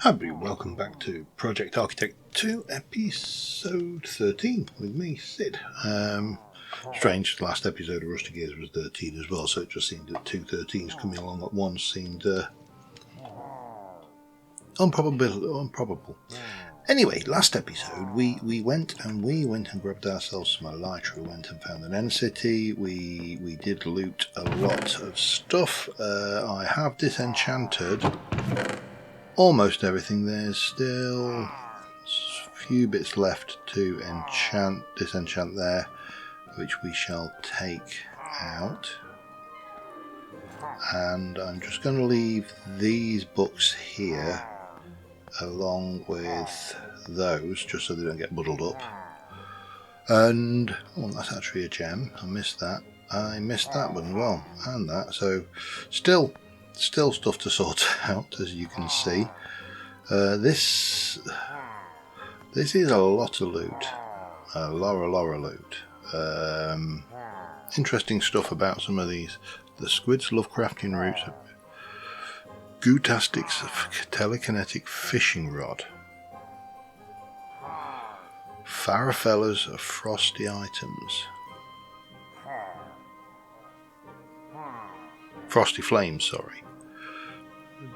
Hi everybody, welcome back to Project Architect 2, episode 13 with me, Sid. Strange, the last episode of Rusty Gears was 13 as well, so it just seemed that two 13s coming along at once seemed improbable. Anyway, last episode we went and grabbed ourselves some elytra. We went and found an end city. We did loot a lot of stuff. I have disenchanted almost everything. There's still a few bits left to disenchant there, which we shall take out. And I'm just going to leave these books here along with those, just so they don't get muddled up. And that's actually a gem. I missed that. I missed that one as well, and that. So still stuff to sort out, as you can see. This is a lot of loot, a lot of loot. Interesting stuff about some of these. The Squid's Lovecraftian roots, Gutastics telekinetic fishing rod, Farafellas of frosty items, frosty flames, sorry.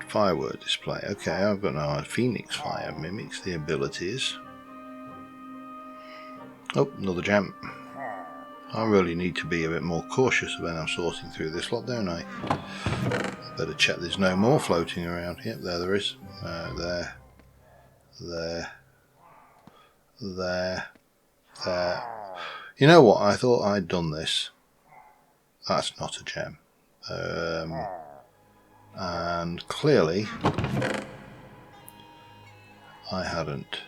Firework display. Okay, I've got now a Phoenix Fire mimics the abilities. Oh, another gem. I really need to be a bit more cautious when I'm sorting through this lot, don't I? Better check there's no more floating around. Yep, there is. There. You know what? I thought I'd done this. That's not a gem. And clearly I hadn't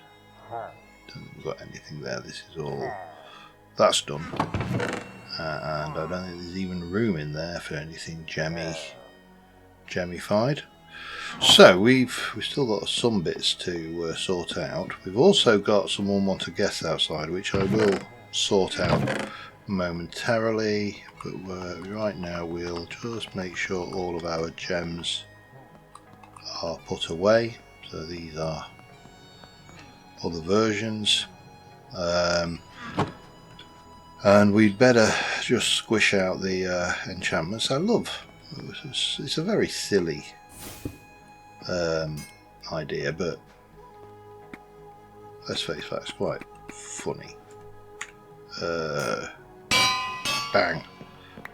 got anything there. This is all that's done, and I don't think there's even room in there for anything gemmified. So we've still got some bits to sort out. We've also got some unwanted guests outside, which I will sort out momentarily, but right now we'll just make sure all of our gems are put away. So these are other versions, and we'd better just squish out the enchantments. It's a very silly idea, but let's face it, it's quite funny. Bang.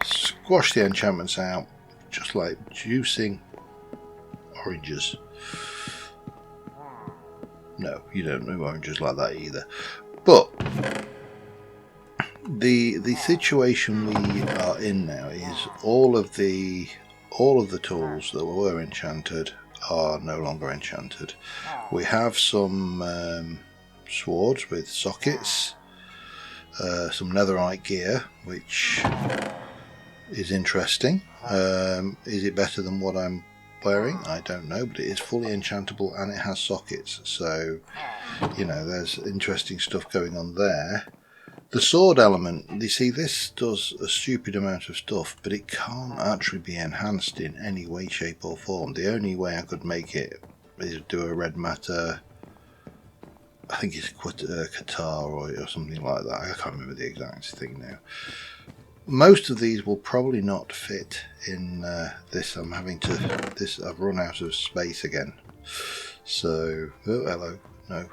Squash the enchantments out, just like juicing oranges. No, you don't do oranges like that either. But the situation we are in now is all of the tools that were enchanted are no longer enchanted. We have some swords with sockets, some netherite gear, which is interesting. Is it better than what I'm wearing? I don't know, but it is fully enchantable and it has sockets, so there's interesting stuff going on there. The sword element, you see, this does a stupid amount of stuff, but it can't actually be enhanced in any way, shape or form. The only way I could make it is do a red matter, I think it's Qatar or something like that. I can't remember the exact thing now. Most of these will probably not fit in this. I've run out of space again. So, oh, hello, no.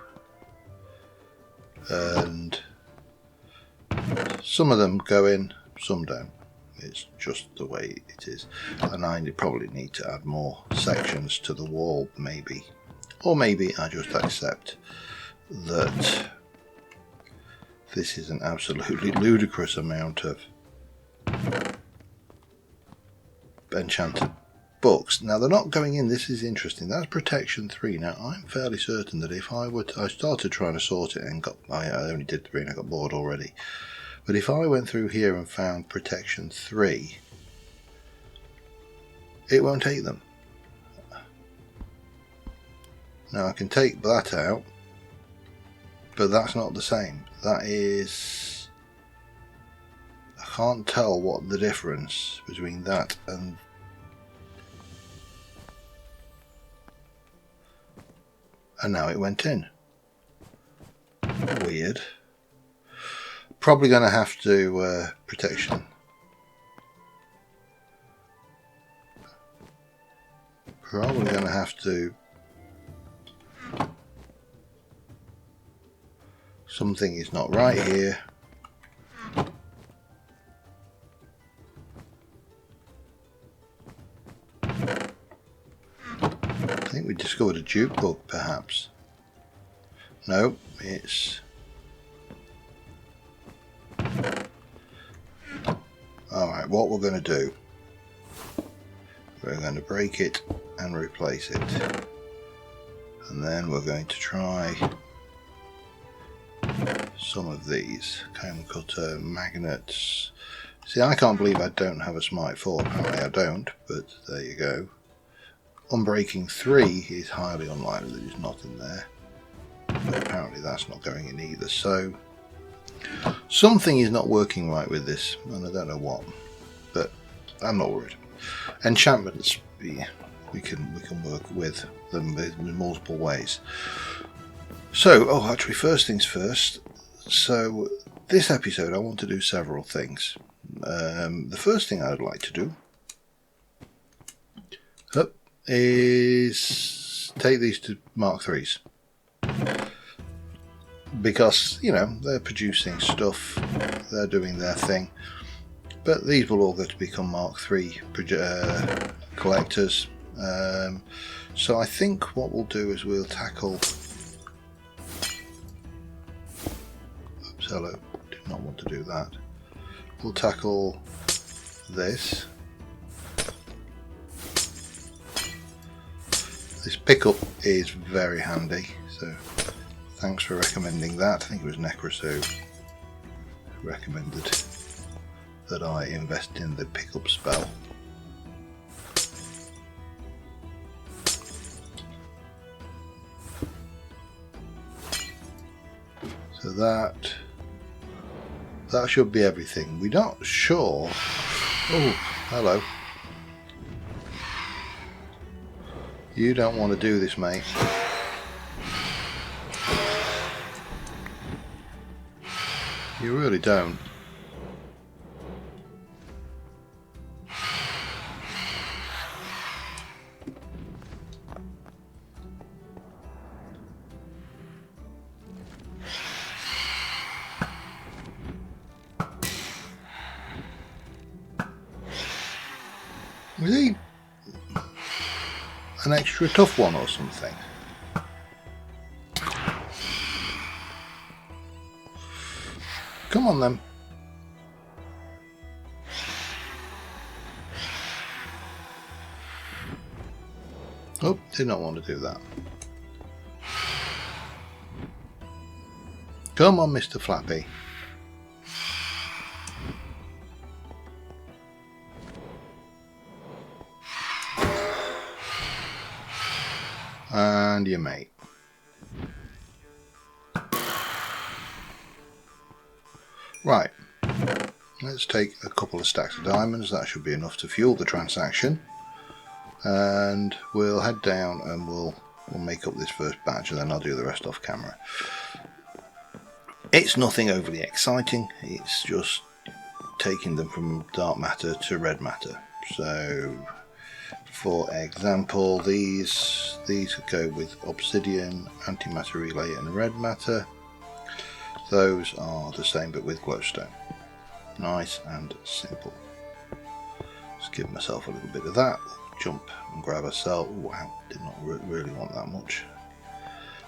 And some of them go in, some don't. It's just the way it is. And I probably need to add more sections to the wall, maybe. Or maybe I just accept that this is an absolutely ludicrous amount of enchanted books. Now they're not going in. This is interesting. That's protection 3. Now I'm fairly certain that if I started trying to sort it and I only did 3 and I got bored already. But if I went through here and found protection 3, it won't take them. Now I can take that out, but that's not the same. That is, I can't tell what the difference between that and and now it went in. Weird. Probably going to have to protection. Probably going to have to. Something is not right here. I think we discovered a dupe bug, perhaps. No, it's... Alright, what we're going to do, we're going to break it and replace it. And then we're going to try some of these. Comb cutter, magnets. See, I can't believe I don't have a Smite 4. Apparently I don't, but there you go. Unbreaking 3 is highly unlikely that it's not in there. But apparently that's not going in either. So something is not working right with this, and I don't know what. But I'm not worried. Enchantments, yeah, we can work with them in multiple ways. So, actually, first things first. So this episode I want to do several things. The first thing I'd like to do is take these to Mark 3s. Because, you know, they're producing stuff, they're doing their thing. But these will all go to become Mark 3 collectors. So I think what we'll do is we'll tackle... Oops, hello, did not want to do that. We'll tackle this. This pickup is very handy, so thanks for recommending that. I think it was Necrosu who recommended that I invest in the pickup spell. So that should be everything. We're not sure. Oh, hello. You don't want to do this, mate. You really don't. Was he an extra tough one or something? Come on then. Oh, did not want to do that. Come on, Mr. Flappy. And your mate. Right, let's take a couple of stacks of diamonds. That should be enough to fuel the transaction. And we'll head down and we'll make up this first batch, and then I'll do the rest off camera. It's nothing overly exciting, it's just taking them from dark matter to red matter. So for example, these go with obsidian, antimatter relay and red matter. Those are the same but with glowstone. Nice and simple. Just give myself a little bit of that. Jump and grab a cell. Wow, did not really want that much.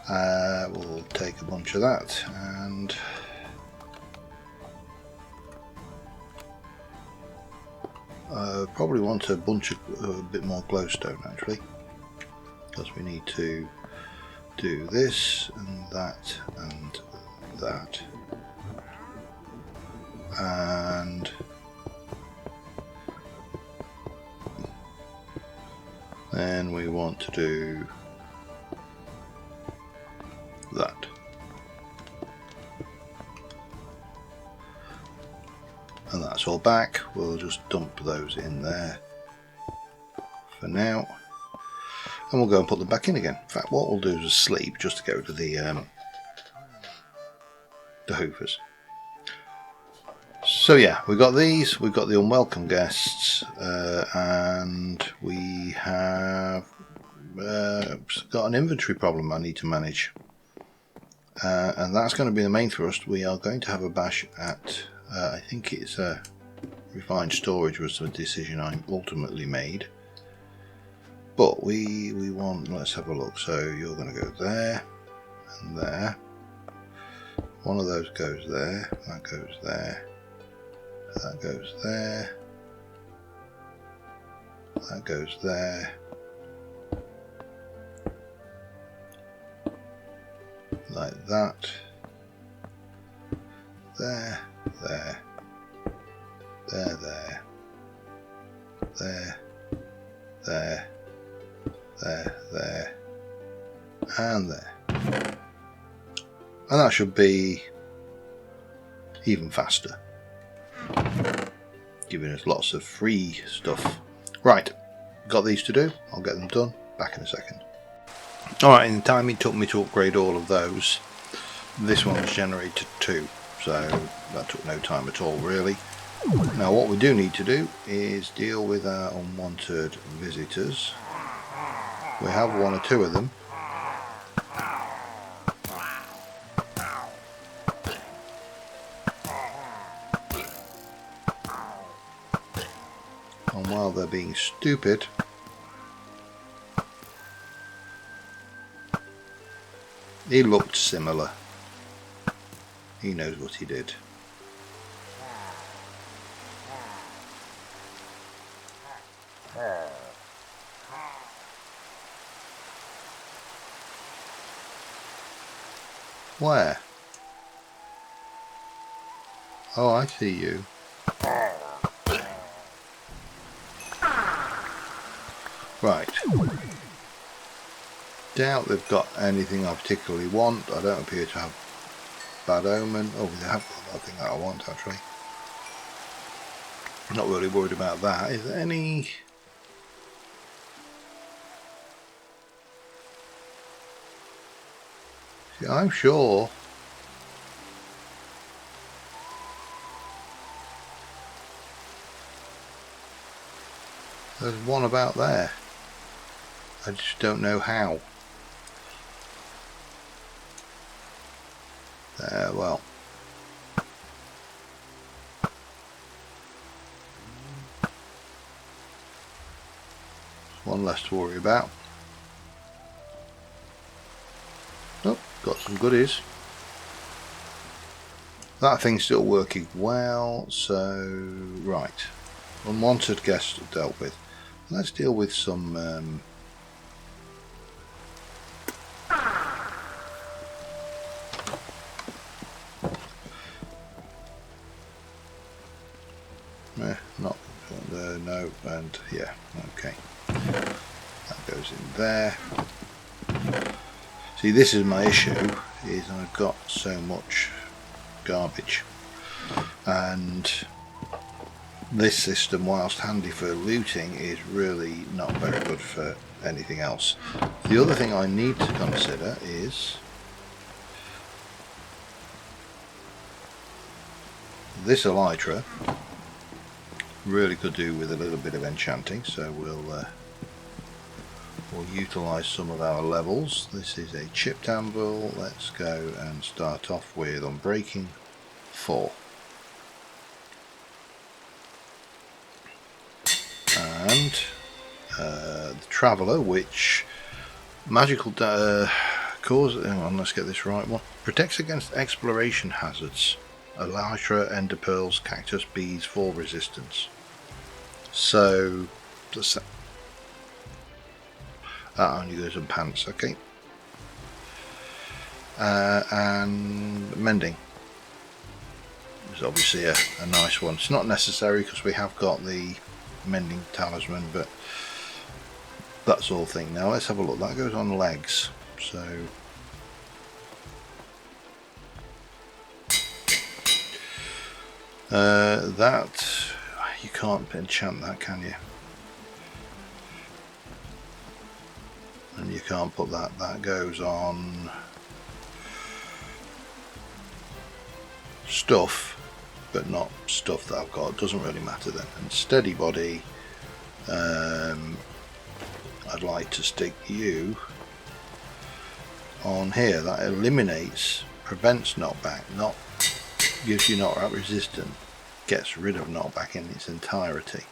We'll take a bunch of that and probably want a bit more glowstone actually, because we need to do this and that and that, and then we want to do that. And that's all back. We'll just dump those in there for now. and we'll go and put them back in again. In fact, what we'll do is sleep just to go to the hoovers. So yeah, we've got these, we've got the unwelcome guests, and we have got an inventory problem I need to manage. And that's going to be the main thrust. We are going to have a bash at, I think it's refined storage was the decision I ultimately made. But we want, let's have a look. So you're going to go there and there. One of those goes there, that goes there, that goes there, that goes there. Like that. There, there, there, there, there, there, there, there, and there. And that should be even faster, giving us lots of free stuff. Right, got these to do. I'll get them done. Back in a second. Alright, in the time it took me to upgrade all of those, this one was generated 2, so that took no time at all really. Now what we do need to do is deal with our unwanted visitors. We have 1 or 2 of them. And while they're being stupid, he looked similar. He knows what he did. Where? Oh, I see you. Right. Doubt they've got anything I particularly want. I don't appear to have bad omen. Oh, they have got nothing that I want actually. I'm not really worried about that. Is there any... See, I'm sure there's one about there. I just don't know how. Well. One less to worry about. Oh, got some goodies. That thing's still working well, so right. Unwanted guests dealt with. Let's deal with some not no, and yeah, okay. That goes in there. See, this is my issue, is I've got so much garbage, and this system, whilst handy for looting, is really not very good for anything else. The other thing I need to consider is this elytra. Really could do with a little bit of enchanting, so we'll utilise some of our levels. This is a chipped anvil. Let's go and start off with Unbreaking 4. And the Traveller, which magical cause. Hang on, let's get this right one. Protects against exploration hazards. Elytra, ender pearls, cactus, bees, fall resistance. So that only goes in pants, okay. And mending is obviously a nice one. It's not necessary because we have got the mending talisman, but that's all thing. Now let's have a look. That goes on legs, so that you can't enchant that, can you? You can't put that. That goes on stuff, but not stuff that I've got. It doesn't really matter then. And steady body, I'd like to stick you on here. That eliminates, prevents knockback, not gives you knockback resistance, gets rid of knockback in its entirety.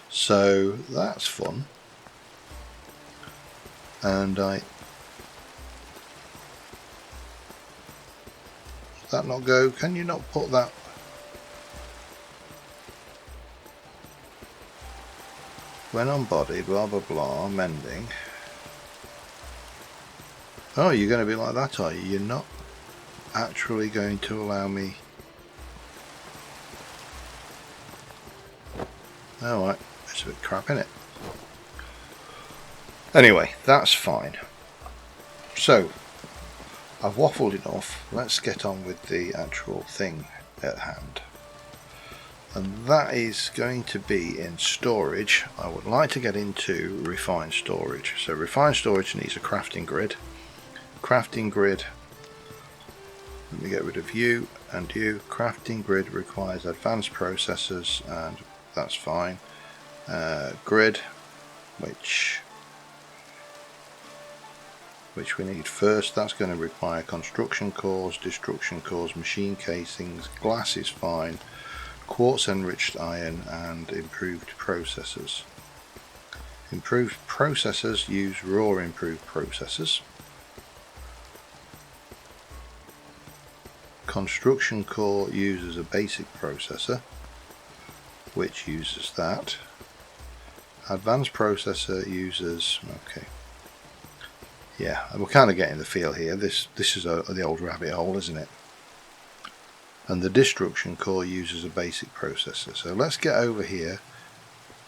So that's fun. And does that not go? Can you not put that? When on body, blah blah blah, mending. Oh, you're going to be like that, are you? You're not actually going to allow me. Alright, it's a bit crap, innit? Anyway, that's fine. So, I've waffled enough. Let's get on with the actual thing at hand. And that is going to be in storage. I would like to get into refined storage. So refined storage needs a crafting grid. Crafting grid, let me get rid of you and you. Crafting grid requires advanced processors, and that's fine. Grid, which we need first, that's going to require construction cores, destruction cores, machine casings, glass is fine, quartz enriched iron, and improved processors. Improved processors use raw improved processors. Construction core uses a basic processor, which uses that. Advanced processor uses, okay, yeah, we're kind of getting the feel here. This is the old rabbit hole, isn't it? And the destruction core uses a basic processor. So let's get over here.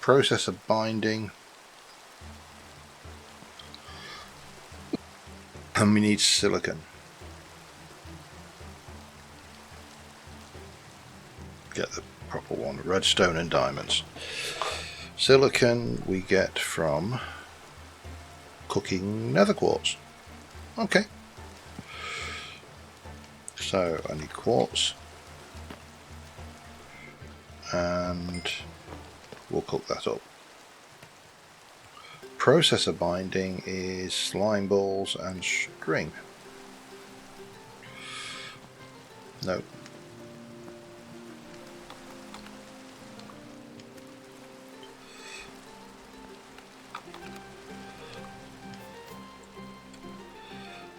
Processor binding, and we need silicon. Get the proper one. Redstone and diamonds. Silicon we get from cooking nether quartz. Okay. So I need quartz, and we'll cook that up. Processor binding is slime balls and string. No.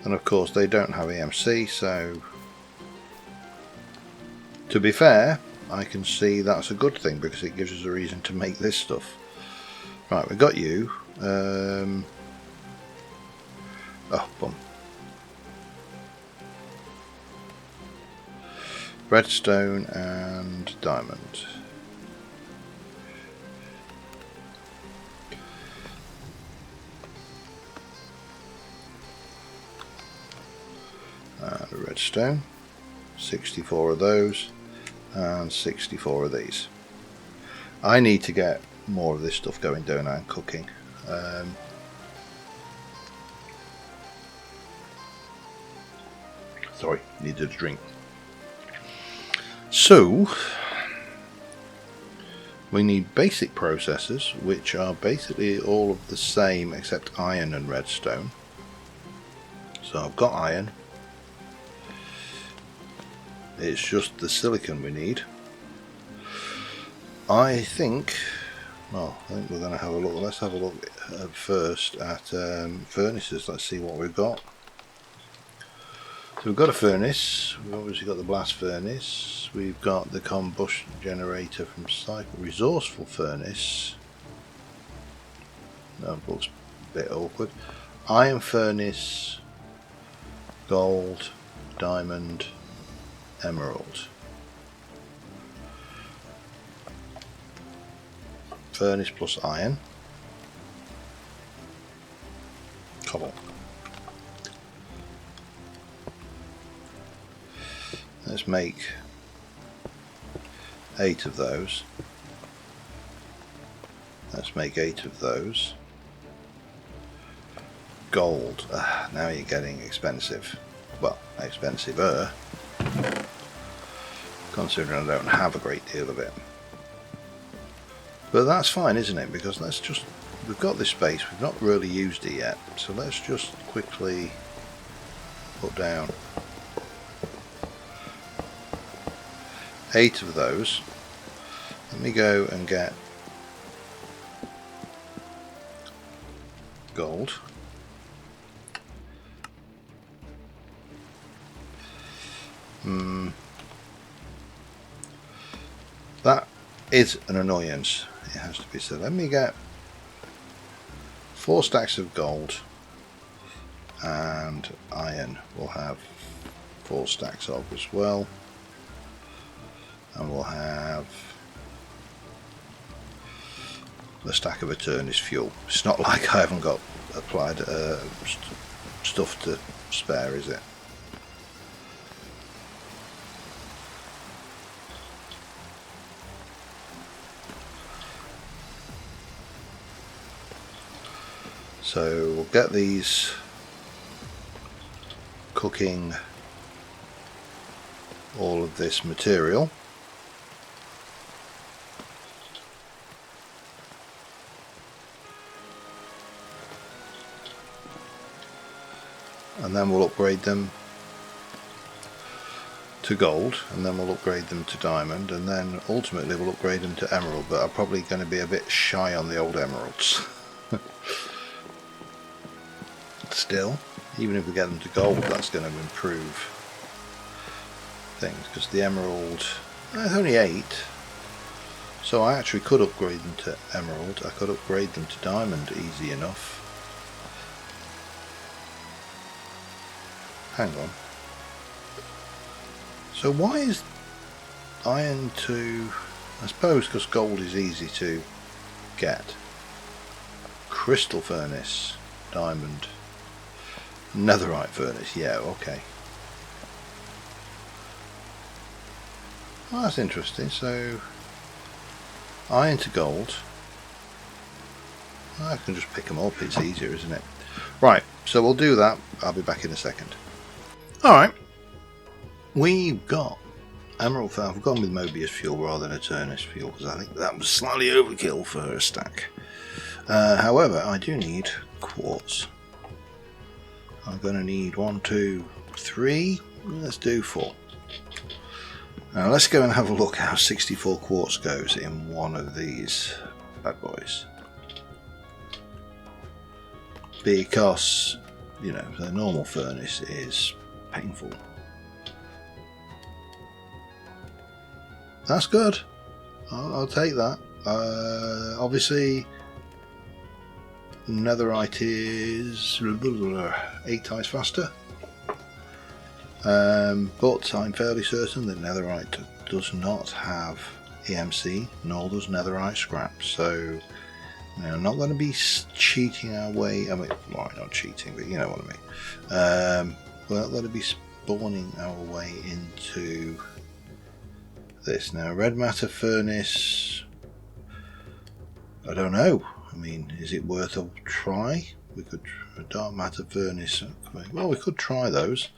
And of course they don't have EMC, so to be fair, I can see that's a good thing because it gives us a reason to make this stuff. Right, we got you. Oh, bum. Redstone and diamond. Redstone, 64 of those, and 64 of these. I need to get more of this stuff going, don't I, and cooking. Sorry, needed a drink. So we need basic processors, which are basically all of the same except iron and redstone. So I've got iron. It's just the silicon we need. I think we're going to have a look. Let's have a look first at furnaces. Let's see what we've got. So we've got a furnace. We've obviously got the blast furnace. We've got the combustion generator from Cycle. Resourceful furnace. That looks a bit awkward. Iron furnace, gold, diamond, emerald. Furnace plus iron. Cobble. Let's make 8 of those. Let's make 8 of those. gold. Now you're getting expensive. Well, expensiver, considering I don't have a great deal of it. But that's fine, isn't it? Because we've got this space, we've not really used it yet, so let's just quickly put down 8 of those. Let me go and get gold. That is an annoyance, it has to be said. Let me get 4 stacks of gold, and iron we'll have 4 stacks of as well, and we'll have a stack of Eternus fuel. It's not like I haven't got applied stuff to spare, is it? So we'll get these cooking all of this material. And then we'll upgrade them to gold, and then we'll upgrade them to diamond, and then ultimately we'll upgrade them to emerald, but I'm probably going to be a bit shy on the old emeralds. Still, even if we get them to gold, that's going to improve things, because the emerald, it's only 8, so I actually could upgrade them to emerald. I could upgrade them to diamond easy enough. Hang on. So why is iron to... I suppose because gold is easy to get. Crystal furnace, diamond, netherite furnace, yeah, okay. Well, that's interesting. So iron to gold. I can just pick them up, it's easier, isn't it? Right, so we'll do that. I'll be back in a second. Alright, we've got emerald fuel. I've gone with Mobius fuel rather than Eternus fuel because I think that was slightly overkill for a stack. However, I do need quartz. I'm going to need 1, 2, 3. Let's do 4. Now let's go and have a look how 64 quartz goes in one of these bad boys. Because, you know, the normal furnace is painful. That's good. I'll take that. Obviously, netherite is 8 times faster. But I'm fairly certain that netherite does not have EMC, nor does netherite scrap. So we're not going to be cheating our way. I mean, well, not cheating, but you know what I mean. We're not going to be spawning our way into this. Now, red matter furnace, I don't know. I mean, is it worth a try? We could, a dark matter furnace, well, we could try those.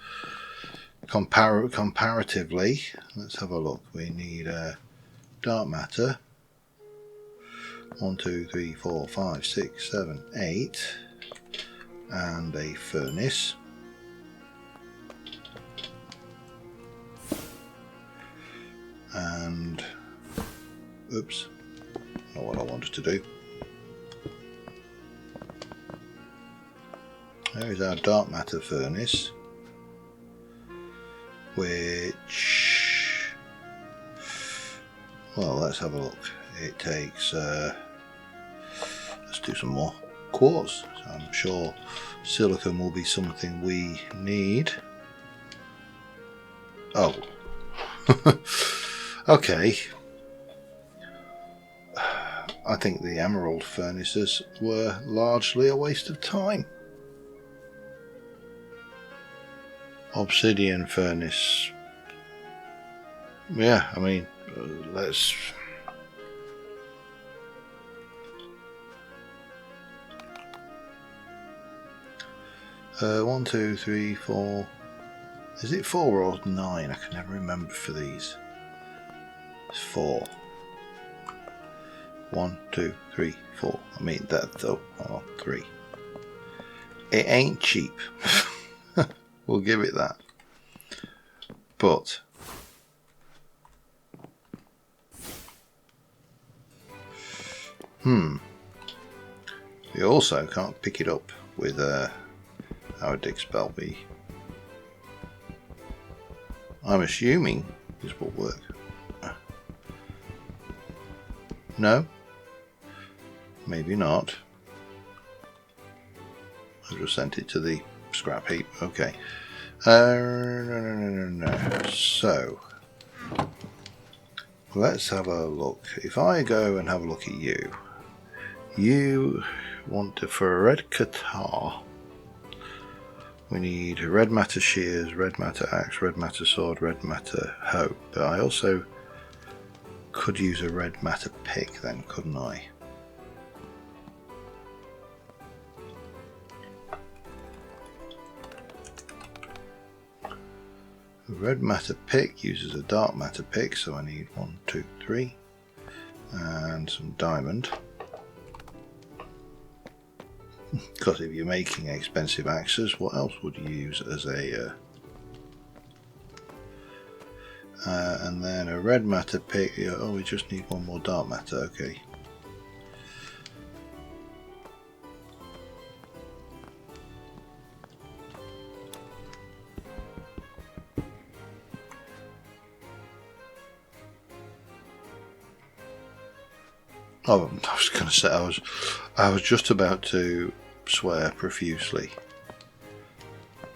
Comparatively, let's have a look. We need dark matter. 1, 2, 3, 4, 5, 6, 7, 8, and a furnace. And oops, not what I wanted to do. There is our dark matter furnace, which, well, let's have a look. It takes let's do some more quartz. So I'm sure silicon will be something we need. Oh. Okay, I think the emerald furnaces were largely a waste of time. Obsidian furnace, yeah, I mean, let's... 1, 2, 3, 4. Is it 4 or 9? I can never remember for these. It's 4. 1, 2, 3, 4. I mean that though. Oh, 3. It ain't cheap. We'll give it that. But we also can't pick it up with our Dispel bee. I'm assuming this will work. No? Maybe not. I just sent it to the scrap heap. Okay. No. So, let's have a look. If I go and have a look at you, you want to, for a red Katar, we need red matter shears, red matter axe, red matter sword, red matter hoe. But I also could use a red matter pick then, couldn't I? A red matter pick uses a dark matter pick, so I need 1, 2, 3, and some diamond. Because if you're making expensive axes, what else would you use as a... and then a red matter pick. Oh, we just need one more dark matter, okay. Oh, I was going to say, I was just about to swear profusely.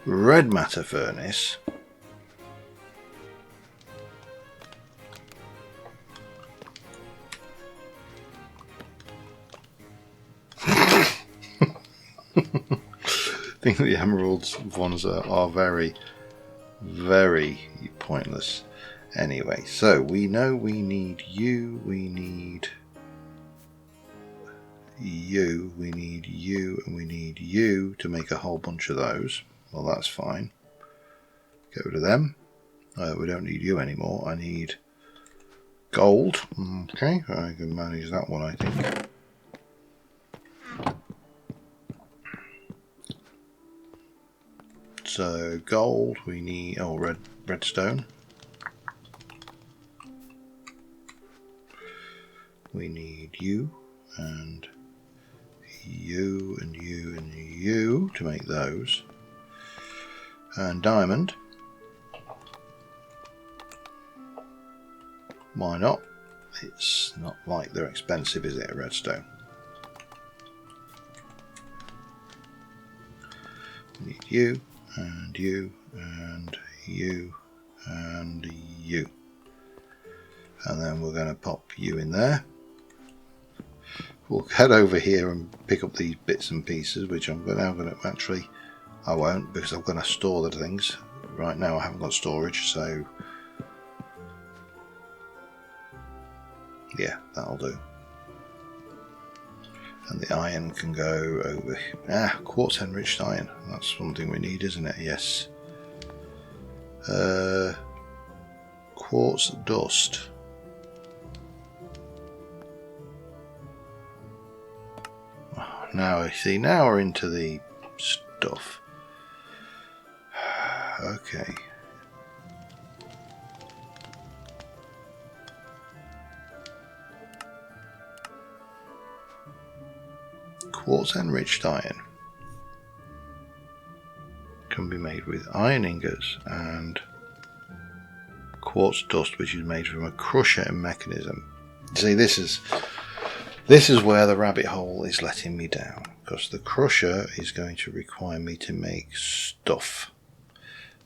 Red matter furnace. I think the emeralds ones are very, very pointless. Anyway, so we know we need you, we need you, we need you, and we need you to make a whole bunch of those. Well, that's fine. Get rid of them. We don't need you anymore. I need gold. Okay, I can manage that one, I think. So gold, we need redstone. We need you and you and you and you to make those. And diamond. Why not? It's not like they're expensive, is it, a redstone? We need you and you and you and you. And then we're going to pop you in there. We'll head over here and pick up these bits and pieces, which I'm now going to actually, I won't, because I'm going to store the things. Right now I haven't got storage, so yeah, that'll do. And the iron can go over. Quartz enriched iron. That's something we need, isn't it? Yes. Quartz dust. Now I see, now we're into the stuff. Okay. Quartz enriched iron can be made with iron ingots and quartz dust, which is made from a crusher mechanism. See, this is where the rabbit hole is letting me down, because the crusher is going to require me to make stuff,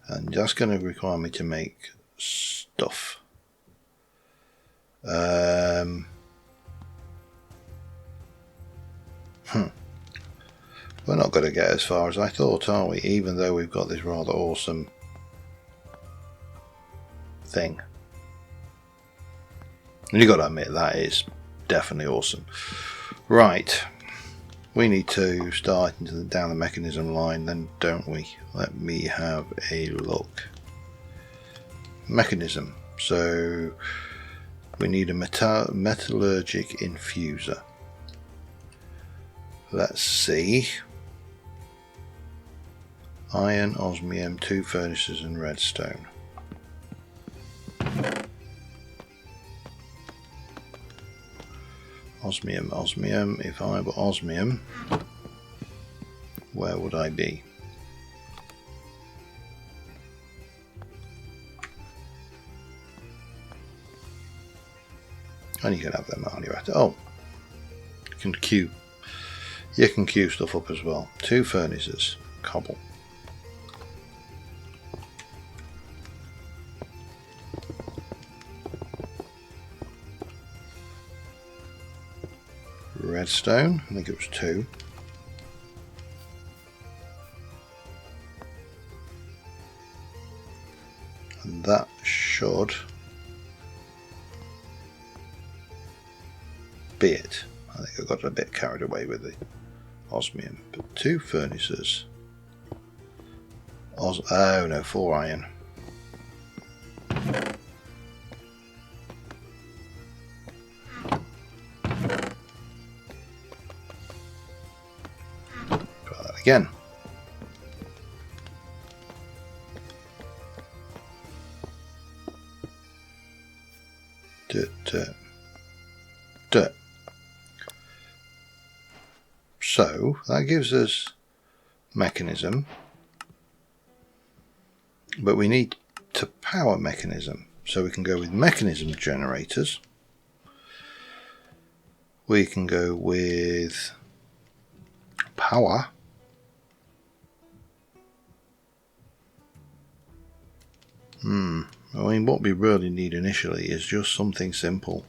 and that's going to require me to make stuff. We're not going to get as far as I thought, are we? Even though we've got this rather awesome thing. And you've got to admit, that is definitely awesome. Right. We need to start down the mechanism line then, don't we? Let me have a look. Mechanism. So we need a metallurgic infuser. Let's see. Iron, osmium, 2 furnaces and redstone. Osmium. If I were osmium, where would I be? And you can have them on your at. Oh, you can queue. You can queue stuff up as well. 2 furnaces, cobble. Redstone, I think it was 2. And that should be it. I think I got a bit carried away with the osmium. But 2 furnaces. Oh no, 4 iron. Again. Dirt. So that gives us mechanism, but we need to power mechanism. So we can go with mechanism generators. We can go with power. I mean, what we really need initially is just something simple.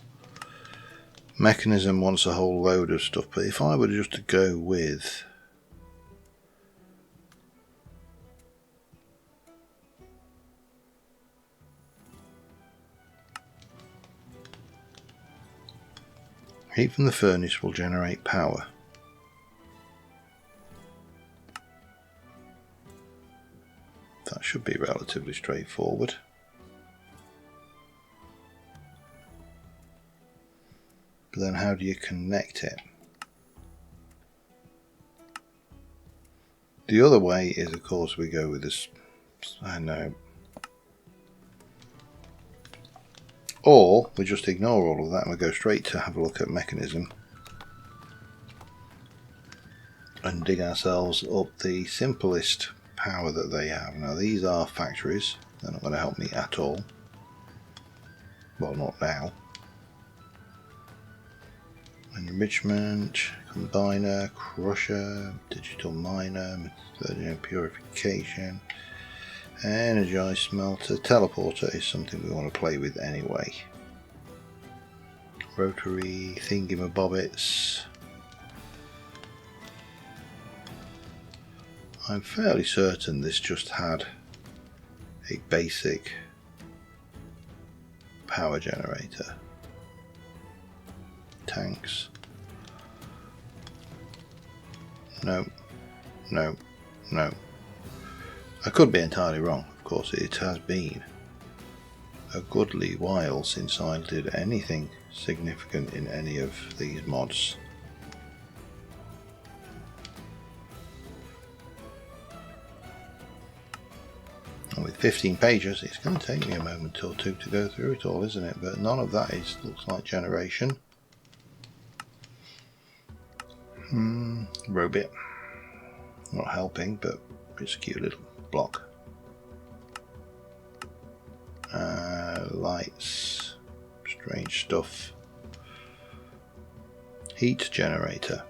Mechanism wants a whole load of stuff, but if I were just to go with heat from the furnace will generate power. That should be relatively straightforward. But then how do you connect it? The other way is, of course, we go with this, I know. Or we just ignore all of that and we go straight to have a look at mechanism and dig ourselves up the simplest power that they have. Now these are factories, they're not going to help me at all. Well, not now. Enrichment, combiner, crusher, digital miner, purification, energized smelter, teleporter is something we want to play with anyway. Rotary thingamabobbits. I'm fairly certain this just had a basic power generator. Tanks. No. I could be entirely wrong. Of course, it has been a goodly while since I did anything significant in any of these mods. And with 15 pages, it's going to take me a moment or two to go through it all, isn't it? But none of that looks like generation. Robit. Not helping, but it's a cute little block. Lights. Strange stuff. Heat generator.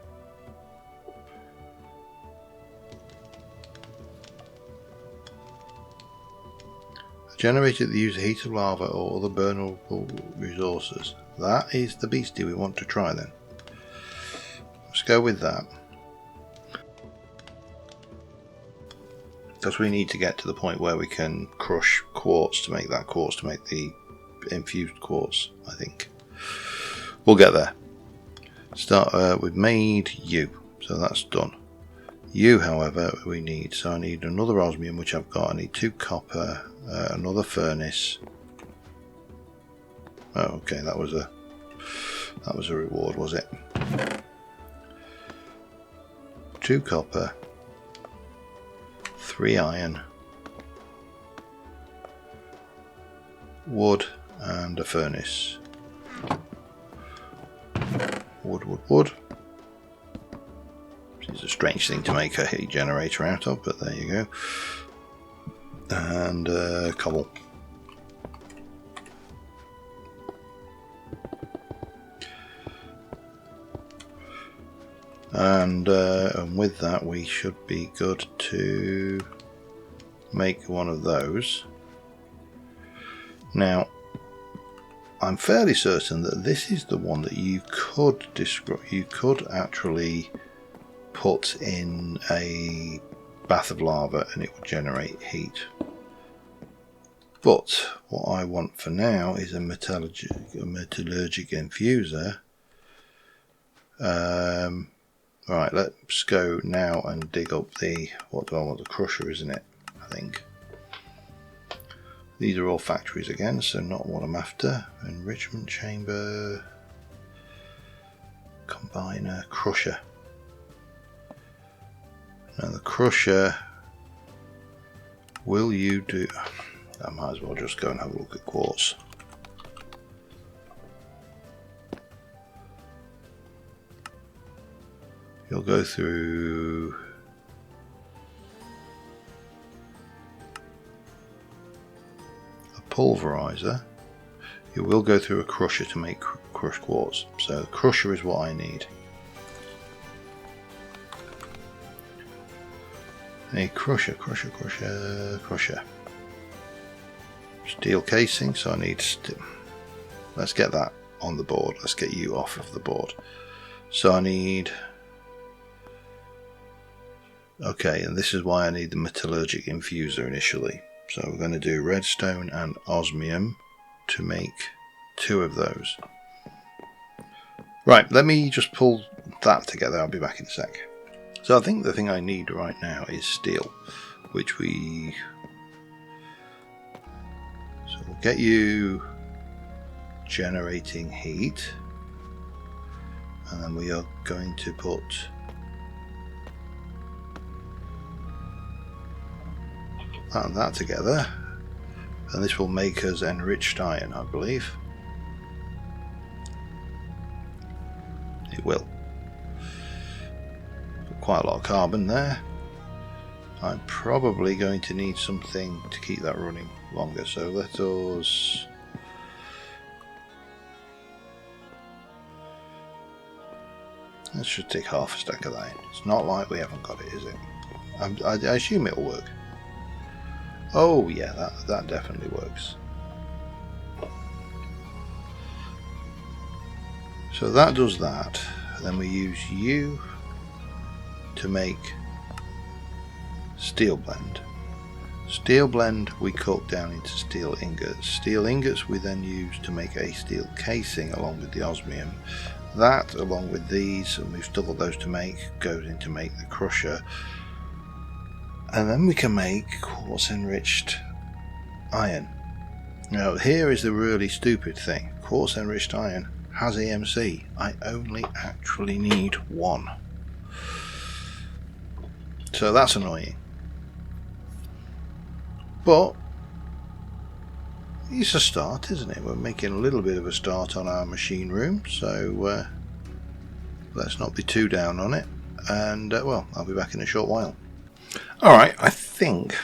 A generator that uses heat of lava or other burnable resources. That is the beastie we want to try then. Let's go with that. Because we need to get to the point where we can crush quartz to make that quartz, to make the infused quartz, I think. We'll get there. Start, we've made you. So that's done. You, however, we need. So I need another osmium, which I've got. I need 2 copper, another furnace. Oh, okay, that was a reward, was it? 2 copper, 3 iron, wood, and a furnace. Wood. It's a strange thing to make a heat generator out of, but there you go. And cobble. And with that we should be good to make one of those. Now I'm fairly certain that this is the one that you could actually put in a bath of lava and it would generate heat. But what I want for now is a metallurgic infuser. Right, let's go now and dig up the, what do I want, the crusher, isn't it? I think. These are all factories again, so not what I'm after. Enrichment chamber, combiner, crusher. Now the crusher, will you do, I might as well just go and have a look at quartz. You'll go through a pulverizer. You will go through a crusher to make crushed quartz. So the crusher is what I need. A crusher. Steel casing, so I need let's get that on the board. Let's get you off of the board. So I need, okay, and this is why I need the metallurgic infuser initially. So we're going to do redstone and osmium to make 2 of those. Right, let me just pull that together. I'll be back in a sec. So I think the thing I need right now is steel, which we, so we'll get you generating heat, and then we are going to put that together, and this will make us enriched iron, I believe. It will. Quite a lot of carbon there. I'm probably going to need something to keep that running longer, so let us that should take half a stack of that in. It's not like we haven't got it, is it? I assume it'll work. Oh yeah, that definitely works. So that does that. Then we use you to make steel blend. Steel blend we cook down into steel ingots. Steel ingots we then use to make a steel casing along with the osmium. That, along with these, and we've still got those to make, goes in to make the crusher. And then we can make quartz enriched iron. Now here is the really stupid thing. Quartz enriched iron has EMC. I only actually need 1. So that's annoying. But it's a start, isn't it? We're making a little bit of a start on our machine room, so let's not be too down on it. And well, I'll be back in a short while. Alright, I think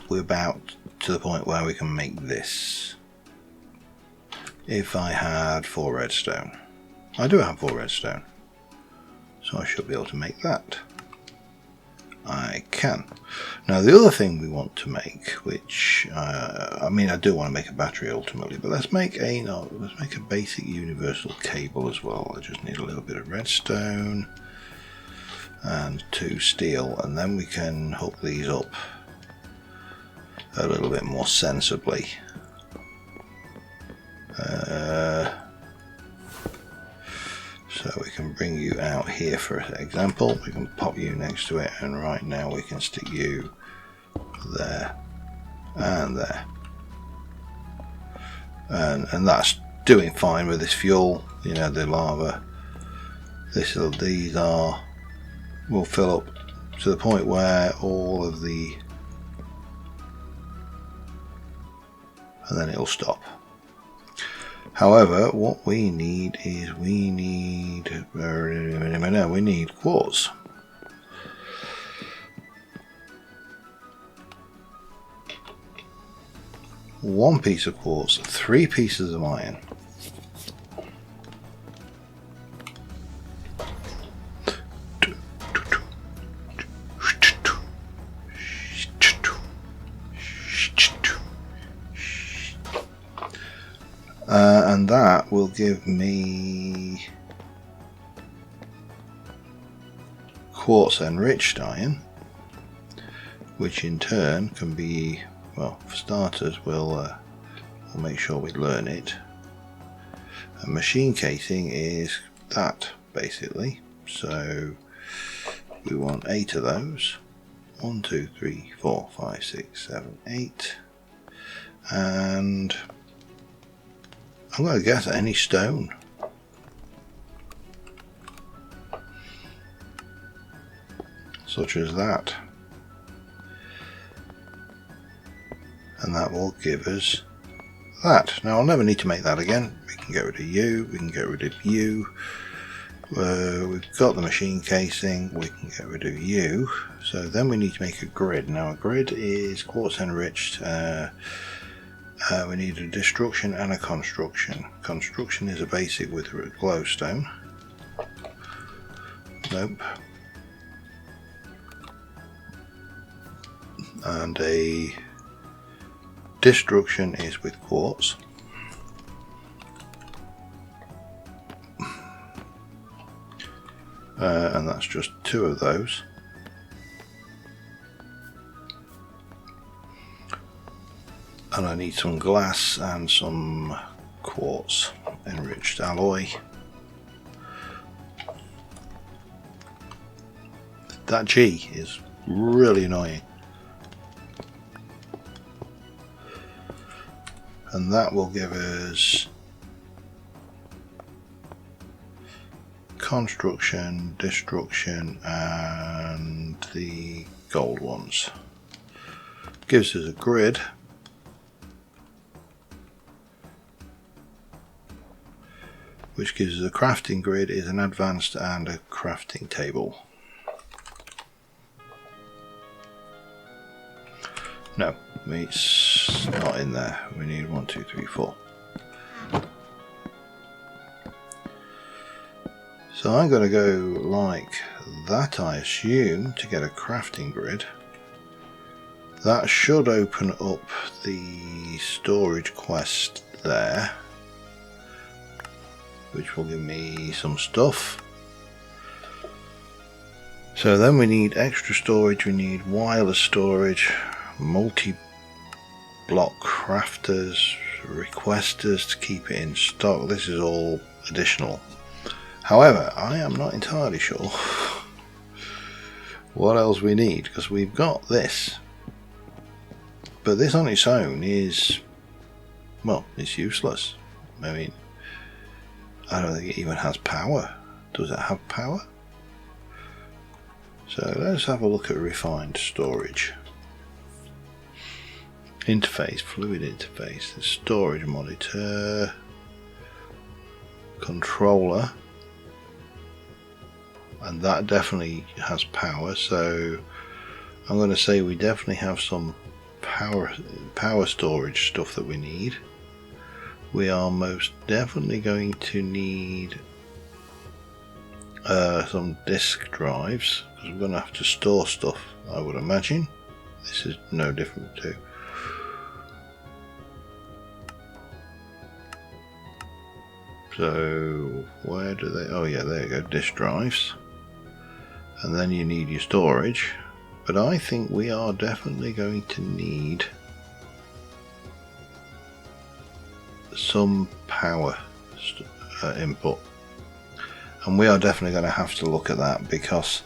we're about to the point where we can make this. If I had 4 redstone. I do have 4 redstone, so I should be able to make that. I can. Now the other thing we want to make, which I mean I do want to make a battery ultimately, but let's make a basic universal cable as well. I just need a little bit of redstone and 2 steel, and then we can hook these up a little bit more sensibly. So we can bring you out here for example. We can pop you next to it, and right now we can stick you there and there, and that's doing fine with this fuel. You know, the lava, these will fill up to the point where all of the, and then it'll stop. However, what we need is we need quartz. One piece of quartz, 3 pieces of iron. And that will give me quartz enriched iron, which in turn can be, well, for starters, we'll make sure we learn it. A machine casing is that, basically. So we want 8 of those. 1, 2, 3, 4, 5, 6, 7, 8. And I'm going to guess any stone. Such as that. And that will give us that. Now I'll never need to make that again. We can get rid of you, we can get rid of you. We've got the machine casing, we can get rid of you. So then we need to make a grid. Now a grid is quartz enriched. We need a destruction and a construction. Construction is a basic with glowstone. Nope. And a destruction is with quartz. And that's just 2 of those. And I need some glass and some quartz enriched alloy. That G is really annoying. And that will give us construction, destruction, and the gold ones. Gives us a grid. Which gives us a crafting grid, is an advanced and a crafting table. No, it's not in there. We need 1, 2, 3, 4. So I'm going to go like that, I assume, to get a crafting grid. That should open up the storage quest there, which will give me some stuff. So then we need extra storage, we need wireless storage, multi-block crafters, requesters to keep it in stock. This is all additional. However, I am not entirely sure what else we need, because we've got this. But this on its own is, well, it's useless. I mean, I don't think it even has power. Does it have power? So let's have a look at refined storage. Interface, fluid interface, the storage monitor, controller, and that definitely has power. So I'm going to say we definitely have some power storage stuff that we need. We are most definitely going to need some disk drives, because we're going to have to store stuff, I would imagine. This is no different to. So where do they? Oh yeah, there you go, disk drives. And then you need your storage. But I think we are definitely going to need some power input. and we are definitely going to have to look at that, because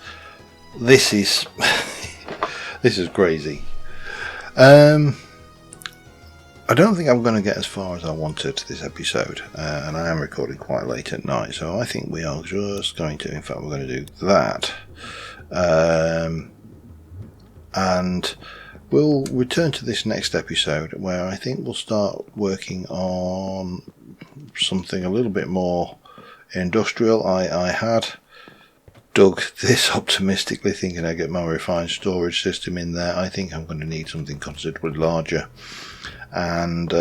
this is this is crazy. I don't think I'm going to get as far as I wanted this episode, and I am recording quite late at night, so I think we are just going to, in fact we're going to do that, and we'll return to this next episode where I think we'll start working on something a little bit more industrial. I had dug this optimistically, thinking I'd get my refined storage system in there. I think I'm going to need something considerably larger, and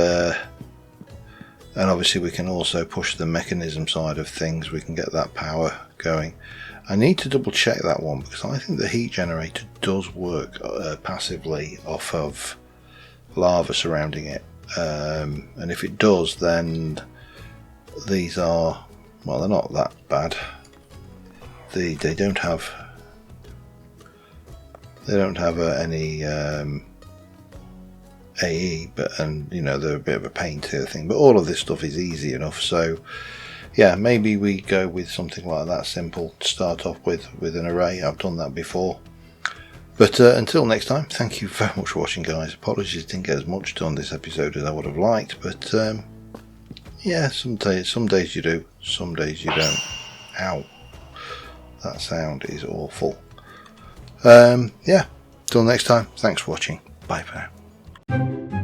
obviously we can also push the mechanism side of things. We can get that power going. I need to double check that one, because I think the heat generator does work passively off of lava surrounding it, and if it does, then these are, well, they're not that bad. They don't have any AE, and you know, they're a bit of a pain to the thing, but all of this stuff is easy enough. So yeah, maybe we go with something like that, simple to start off with an array. I've done that before. But until next time, thank you very much for watching, guys. Apologies didn't get as much done this episode as I would have liked, but yeah, some days you do, some days you don't. Ow, that sound is awful. Yeah, till next time, thanks for watching. Bye for now.